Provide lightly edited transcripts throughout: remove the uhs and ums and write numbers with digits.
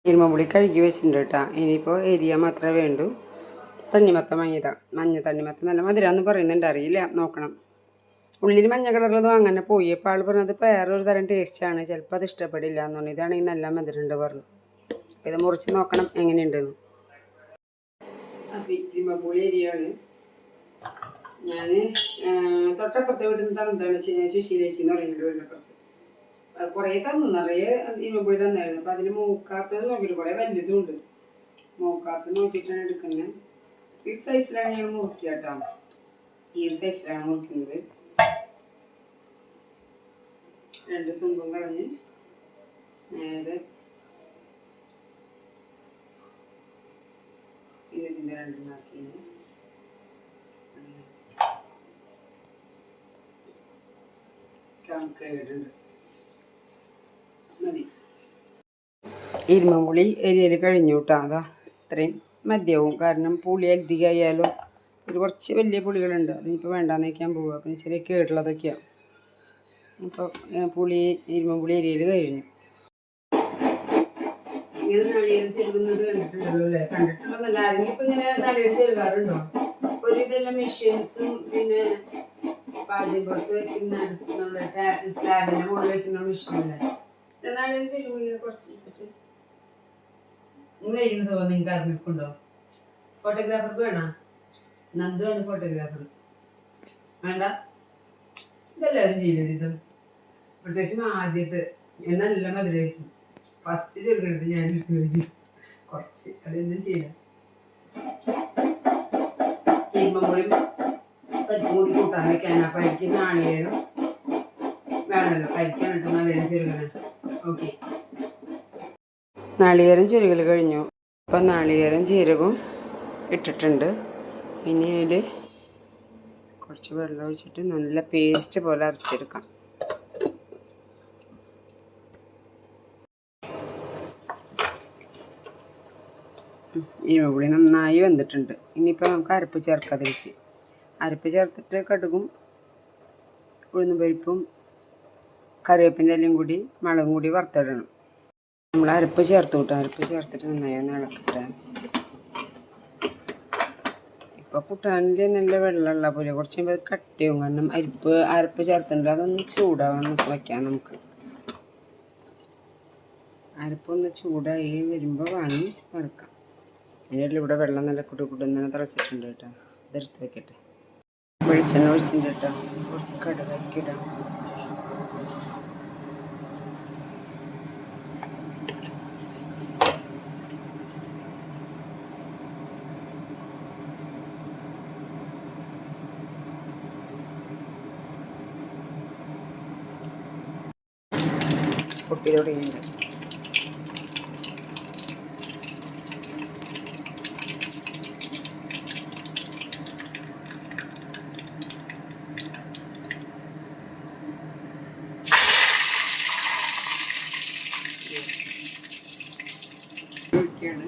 ഇരുമ്പുളി കഴുകി വെച്ചിട്ടുണ്ട് കേട്ടോ. ഇനിയിപ്പോൾ എരിയ മാത്രമേ വേണ്ടൂ. തണ്ണിമത്ത മഞ്ഞ തണ്ണിമത്ത നല്ല മധുരമെന്ന് പറയുന്നുണ്ട്, അറിയില്ല, നോക്കണം. ഉള്ളിൽ മഞ്ഞ കളറുള്ളതും അങ്ങനെ പോയി. അപ്പോൾ ആൾ പറഞ്ഞത് വേറൊരു തരം ടേസ്റ്റാണ്, ചിലപ്പോൾ അത് ഇഷ്ടപ്പെടില്ല എന്ന് പറഞ്ഞു. ഇതാണെങ്കിൽ നല്ല മധുരമുണ്ട് പറഞ്ഞു. അപ്പോൾ ഇത് മുറിച്ച് നോക്കണം എങ്ങനെയുണ്ടെന്ന്. അപ്പോൾ ഇരുമ്പുളി എരിയാണ്. ഞാൻ തൊട്ടപ്പുറത്തെ വീട്ടിൽ നിന്ന് തന്നതാണ്, ശുശീലേച്ചി എന്ന് പറയുന്നുണ്ട് വീടിനപ്പുറത്ത്. അത് കുറേ തന്നു, നിറയെ ഇരുമ്പുളി തന്നായിരുന്നു. അപ്പം അതിന് മൂക്കാത്തത് നോക്കിയിട്ട് കുറേ വലുതുണ്ട്. മൂക്കാത്തത് നോക്കിയിട്ടാണ് എടുക്കുന്നത്. ഈ സൈസിലാണ് ഞങ്ങൾ മുറിക്കുക കേട്ടോ. ഈ സൈസിലാണ് മുറിക്കുന്നത്. 2 തുമ്പും കളഞ്ഞ് നേരെ ഇതിൻ്റെ 2 ആക്കി കേടുണ്ട് മതി. ഇരുമ്പുളി എരിയൽ കഴിഞ്ഞു കേട്ടോ. അതാ ഇത്രയും മതിയാവും. കാരണം പുളി അധികമായാലും ഒരു കുറച്ച് വലിയ പുളികളുണ്ട്, അതിനിപ്പോൾ വേണ്ടാന്ന് വയ്ക്കാൻ പോവുക. അപ്പം ചെറിയ കേടുള്ളതൊക്കെയാണ്. അപ്പോൾ ഇരുമ്പുളി എരിയൽ കഴിഞ്ഞു. ഇങ്ങനെ നാളികേരം ചെരുകുന്നത് കണ്ടിട്ടുണ്ടല്ലോ അല്ലേ? കണ്ടിട്ടുള്ളതല്ല, ആരെങ്കിലും ഇപ്പം ഇങ്ങനെ നാളികേരം ചെരുകാറുണ്ടോ? ഒരു ഇതെല്ലാം മെഷീൻസും പിന്നെ പാചകപ്പുറത്ത് വയ്ക്കുന്ന നമ്മുടെ സ്ലാബിൻ്റെ മുകളിൽ വയ്ക്കുന്ന മെഷീനല്ലേ. നാളികേരം ചെരുകുമ്പോൾ ഇങ്ങനെ കുറച്ച് ഇട്ടിട്ട് കഴിക്കുന്ന സ്വഭാവം നിങ്ങൾക്ക് അറിഞ്ഞിട്ടുണ്ടോ? ഫോട്ടോഗ്രാഫർക്ക് വേണോ? നന്ദുവാണ് ഫോട്ടോഗ്രാഫർ. വേണ്ട, ഇതെല്ലാവരും ചെയ്യുന്നത്. ഇത് പ്രത്യേകിച്ചും ആദ്യത്തെ നല്ല മധുരമായിരിക്കും. ഫസ്റ്റ് ചെറുക്കെടുത്ത് ഞാൻ ഇട്ട് കഴിക്കും കുറച്ച്. അതെന്താ ചെയ്യാം, ചീമ്പുളിയും പരിപ്പും കൂടി കൂട്ടാൻ വയ്ക്കാൻ. അപ്പം എനിക്ക് നാളികേരം വേണമല്ലോ കഴിക്കാനിട്ട് നാളികേരം ചെറുകണം. ഓക്കെ, നാളികേരം ചെറുകൽ കഴിഞ്ഞു. അപ്പം നാളികേരം ജീരകവും ഇട്ടിട്ടുണ്ട്. ഇനി അതിൽ കുറച്ച് വെള്ളം ഒഴിച്ചിട്ട് നല്ല പേസ്റ്റ് പോലെ അരച്ചെടുക്കാം. ഇരുമ്പുളി നന്നായി വെന്തിട്ടുണ്ട്. ഇനിയിപ്പോൾ നമുക്ക് അരപ്പ് ചേർക്കാതിരിക്കും. അരപ്പ് ചേർത്തിട്ട് കടുകും ഉഴുന്നും പരിപ്പും കറിവേപ്പിൻ്റെ എല്ലാം കൂടി മുളകും കൂടി വറുത്തിടണം. നമ്മൾ അരപ്പ് ചേർത്ത് കൂട്ടും. അരപ്പ് ചേർത്തിട്ട് നന്നായി ഒന്ന് ഇളക്കിട്ട്. ഇപ്പോൾ കൂട്ടാനിൽ നല്ല വെള്ളമുള്ള പോലെ കുറച്ച് കഴിയുമ്പോൾ അത് കട്ടിയാവും. കാരണം അരപ്പ് ചേർത്തിട്ടുണ്ട്. അതൊന്ന് ചൂടാവാൻ വയ്ക്കാം നമുക്ക്. അരപ്പൊന്ന് ചൂടായി വരുമ്പോൾ വാങ്ങി വറുക്കാം. അതിൻ്റെ ഇവിടെ വെള്ളം നല്ല കുടുകുടുന്ന് തിളച്ചിട്ടുണ്ട് കേട്ടോ. അതെടുത്ത് വെക്കട്ടെ. വെളിച്ചെണ്ണ ഒഴിച്ചിട്ടുണ്ട് കേട്ടോ. കുറച്ച് കടുകൊക്കെ ഇടാം. പൊട്ടി തുടങ്ങിയിട്ടുണ്ട്. ഒഴിക്കുകയാണ്.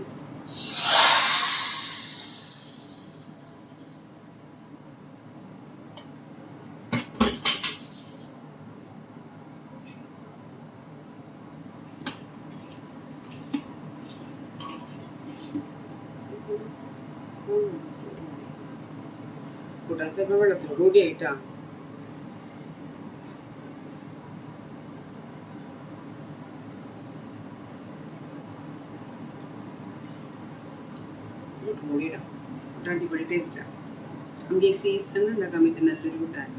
കൂട്ടാൻ വെള്ളത്തോട് കൂടിയായിട്ടാ. കൂടിയിടാം. അടിപൊളി ടേസ്റ്റാണ്. നമുക്ക് ഈ സീസൺ ഉണ്ടാക്കാൻ പറ്റും നല്ലൊരു കൂട്ടാൻ.